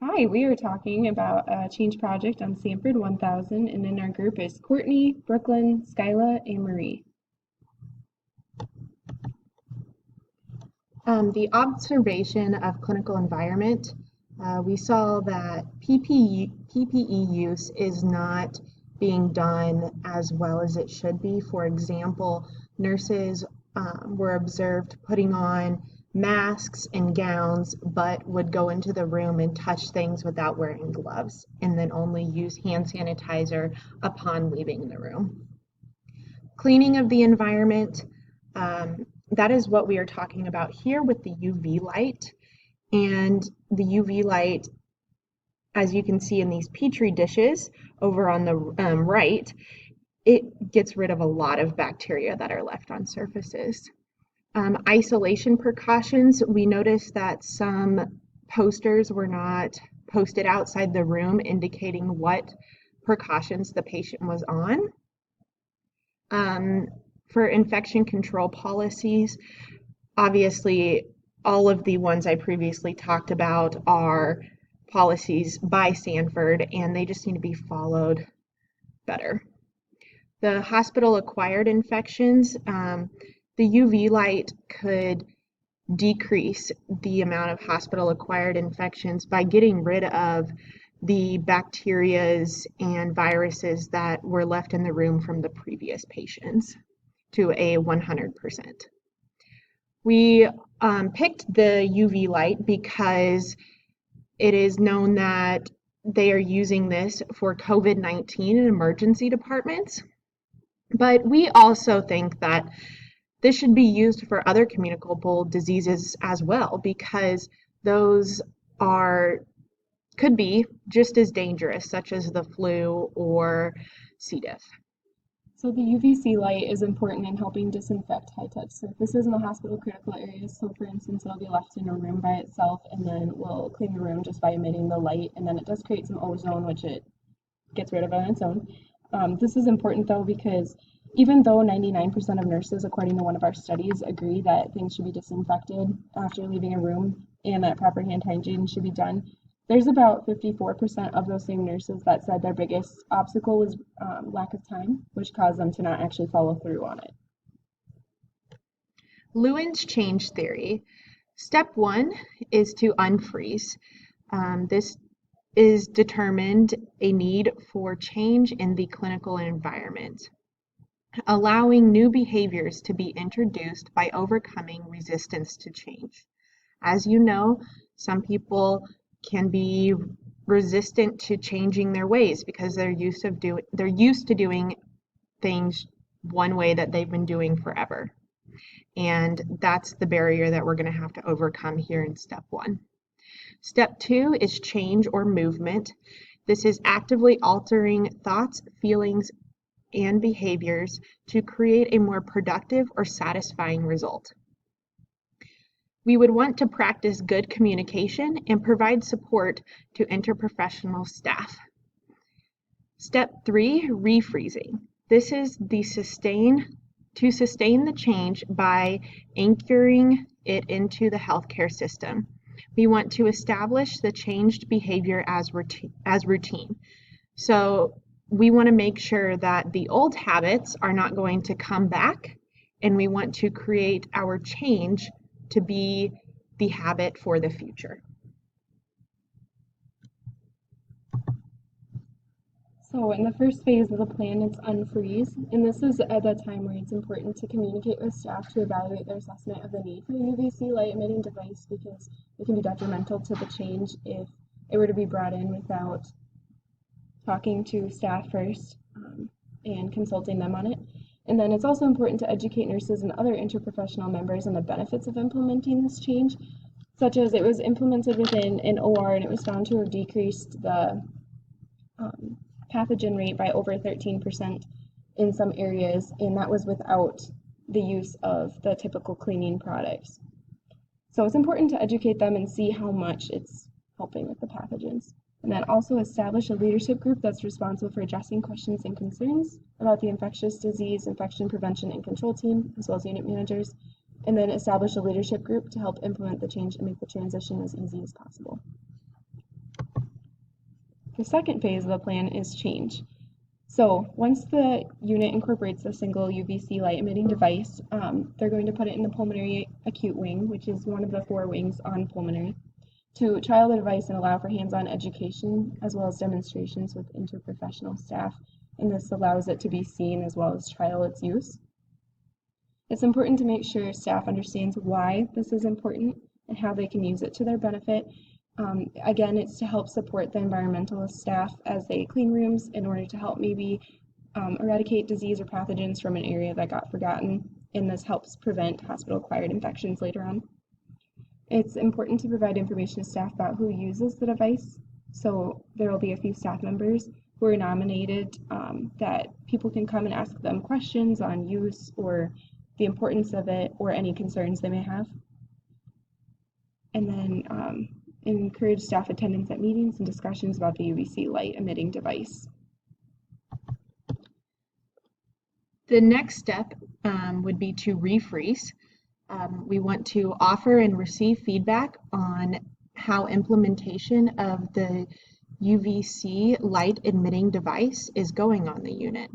Hi, we are talking about a change project on Sanford 1000, and in our group is Courtney, Brooklyn, Skyla, and Marie. The observation of clinical environment, we saw that PPE use is not being done as well as it should be. For example, nurses were observed putting on masks and gowns, but would go into the room and touch things without wearing gloves, and then only use hand sanitizer upon leaving the room. Cleaning of the environment, that is what we are talking about here with the UV light. And the UV light, as you can see in these petri dishes over on the right, it gets rid of a lot of bacteria that are left on surfaces. Isolation precautions, we noticed that some posters were not posted outside the room indicating what precautions the patient was on. For infection control policies, obviously all of the ones I previously talked about are policies by Sanford, and they just need to be followed better. The hospital-acquired infections, the UV light could decrease the amount of hospital-acquired infections by getting rid of the bacterias and viruses that were left in the room from the previous patients to a 100%. We picked the UV light because it is known that they are using this for COVID-19 in emergency departments. But we also think that this should be used for other communicable diseases as well, because those could be just as dangerous, such as the flu or C. diff. So the UVC light is important in helping disinfect high-touch surfaces in the hospital critical areas. So for instance, it'll be left in a room by itself, and then we'll clean the room just by emitting the light, and then it does create some ozone, which it gets rid of on its own. This is important though because even though 99% of nurses, according to one of our studies, agree that things should be disinfected after leaving a room and that proper hand hygiene should be done, there's about 54% of those same nurses that said their biggest obstacle was lack of time, which caused them to not actually follow through on it. Lewin's change theory. Step 1 is to unfreeze. This is determined a need for change in the clinical environment, allowing new behaviors to be introduced by overcoming resistance to change. As you know, some people can be resistant to changing their ways because they're used to doing things one way that they've been doing forever. And that's the barrier that we're going to have to overcome here in step 1. Step 2 is change or movement. This is actively altering thoughts, feelings, and behaviors to create a more productive or satisfying result. We would want to practice good communication and provide support to interprofessional staff. Step 3, refreezing. This is to sustain the change by anchoring it into the healthcare system. We want to establish the changed behavior as routine. So we want to make sure that the old habits are not going to come back, and we want to create our change to be the habit for the future. So in the first phase of the plan, it's unfreeze, and this is at a time where it's important to communicate with staff to evaluate their assessment of the need for a UVC light emitting device, because it can be detrimental to the change if it were to be brought in without talking to staff first and consulting them on it. And then it's also important to educate nurses and other interprofessional members on the benefits of implementing this change, such as it was implemented within an OR and it was found to have decreased the pathogen rate by over 13% in some areas, and that was without the use of the typical cleaning products. So it's important to educate them and see how much it's helping with the pathogens. And then also establish a leadership group that's responsible for addressing questions and concerns about the infectious disease, infection prevention and control team, as well as unit managers. And then establish a leadership group to help implement the change and make the transition as easy as possible. The second phase of the plan is change. So once the unit incorporates a single UVC light emitting device, they're going to put it in the pulmonary acute wing, which is one of the 4 wings on pulmonary, to trial the device and allow for hands-on education as well as demonstrations with interprofessional staff. And this allows it to be seen as well as trial its use. It's important to make sure staff understands why this is important and how they can use it to their benefit. Again, it's to help support the environmentalist staff as they clean rooms in order to help maybe eradicate disease or pathogens from an area that got forgotten, and this helps prevent hospital-acquired infections later on. It's important to provide information to staff about who uses the device, so there will be a few staff members who are nominated that people can come and ask them questions on use or the importance of it or any concerns they may have. And then encourage staff attendance at meetings and discussions about the UVC light emitting device. The next step would be to refreeze. We want to offer and receive feedback on how implementation of the UVC light emitting device is going on the unit.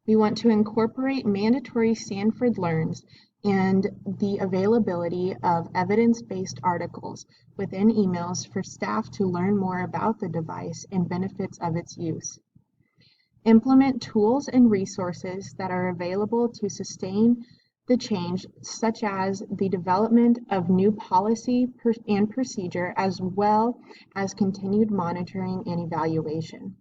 We want to incorporate mandatory Sanford Learns and the availability of evidence-based articles within emails for staff to learn more about the device and benefits of its use. Implement tools and resources that are available to sustain the change, such as the development of new policy and procedure, as well as continued monitoring and evaluation.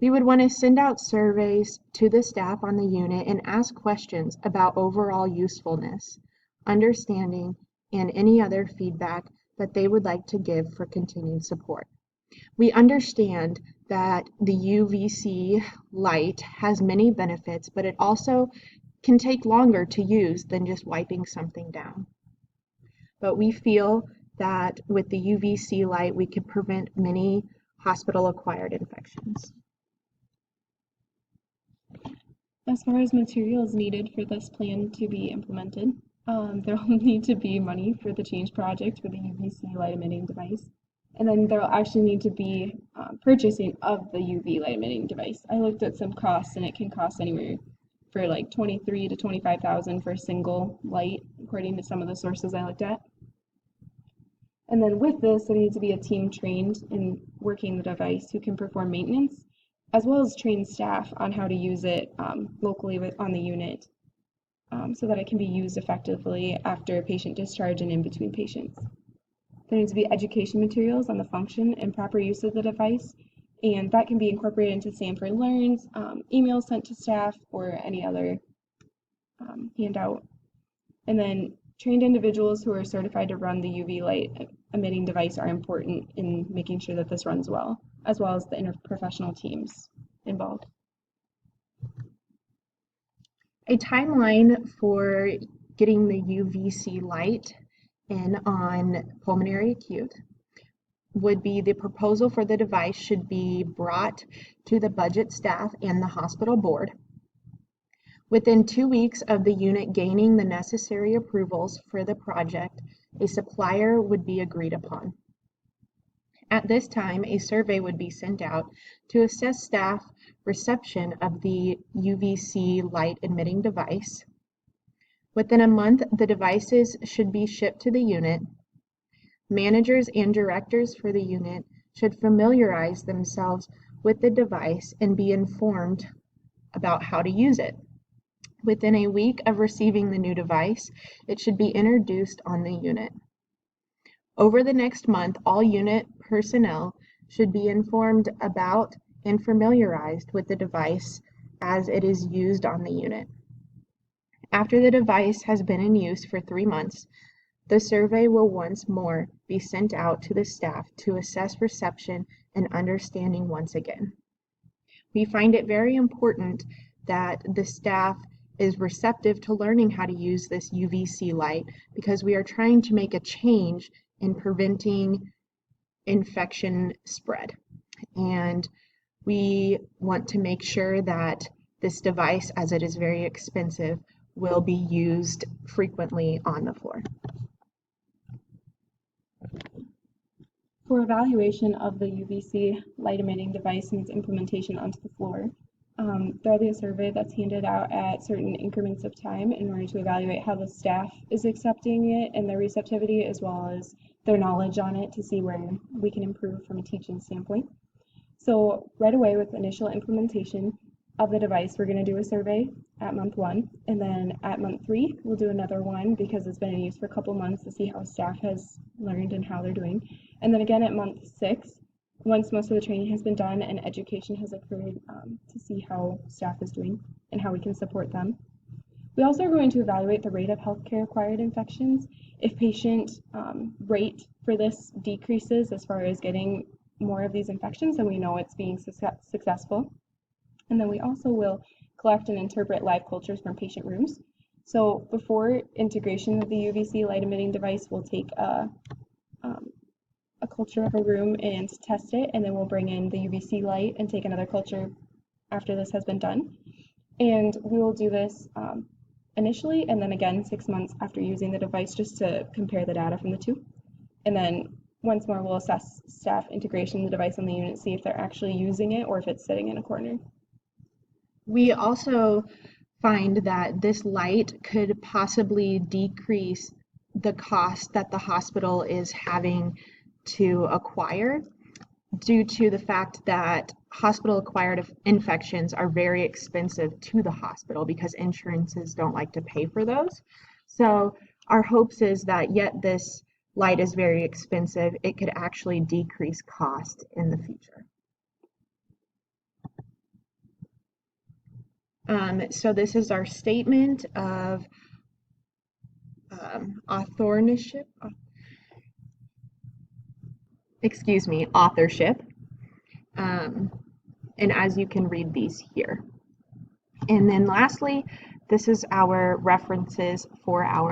We would want to send out surveys to the staff on the unit and ask questions about overall usefulness, understanding, and any other feedback that they would like to give for continued support. We understand that the UVC light has many benefits, but it also can take longer to use than just wiping something down. But we feel that with the UVC light, we can prevent many hospital-acquired infections. As far as materials needed for this plan to be implemented, there will need to be money for the change project for the UVC light emitting device. And then there will actually need to be purchasing of the UV light emitting device. I looked at some costs, and it can cost anywhere for like $23,000 to $25,000 for a single light, according to some of the sources I looked at. And then with this, there needs to be a team trained in working the device who can perform maintenance, as well as train staff on how to use it locally on the unit so that it can be used effectively after patient discharge and in between patients. There needs to be education materials on the function and proper use of the device, and that can be incorporated into Sanford Learns, emails sent to staff, or any other handout. And then trained individuals who are certified to run the UV light emitting device are important in making sure that this runs well, as well as the interprofessional teams involved. A timeline for getting the UVC light in on pulmonary acute would be the proposal for the device should be brought to the budget staff and the hospital board. Within 2 weeks of the unit gaining the necessary approvals for the project, a supplier would be agreed upon. At this time, a survey would be sent out to assess staff reception of the UVC light emitting device. Within a month, the devices should be shipped to the unit. Managers and directors for the unit should familiarize themselves with the device and be informed about how to use it. Within a week of receiving the new device, it should be introduced on the unit. Over the next month, all unit personnel should be informed about and familiarized with the device as it is used on the unit. After the device has been in use for 3 months, the survey will once more be sent out to the staff to assess reception and understanding once again. We find it very important that the staff is receptive to learning how to use this UVC light because we are trying to make a change in preventing infection spread. And we want to make sure that this device, as it is very expensive, will be used frequently on the floor. For evaluation of the UVC light emitting device and its implementation onto the floor, there'll be a survey that's handed out at certain increments of time in order to evaluate how the staff is accepting it and their receptivity, as well as their knowledge on it, to see where we can improve from a teaching standpoint. So right away with initial implementation of the device, we're going to do a survey at month 1, and then at month 3 we'll do another one because it's been in use for a couple months to see how staff has learned and how they're doing. And then again at month 6, once most of the training has been done and education has occurred, to see how staff is doing and how we can support them. We also are going to evaluate the rate of healthcare acquired infections. If patient rate for this decreases as far as getting more of these infections, then we know it's being successful. And then we also will collect and interpret live cultures from patient rooms. So before integration of the UVC light emitting device, we'll take a culture of a room and test it, and then we'll bring in the UVC light and take another culture after this has been done. And we will do this initially and then again 6 months after using the device, just to compare the data from the two. And then once more we'll assess staff integration of the device on the unit, see if they're actually using it or if it's sitting in a corner. We also find that this light could possibly decrease the cost that the hospital is having to acquire, due to the fact that hospital-acquired infections are very expensive to the hospital because insurances don't like to pay for those. So our hopes is that yet this light is very expensive, it could actually decrease cost in the future. So this is our statement of authorship. And as you can read these here. And then lastly, this is our references for our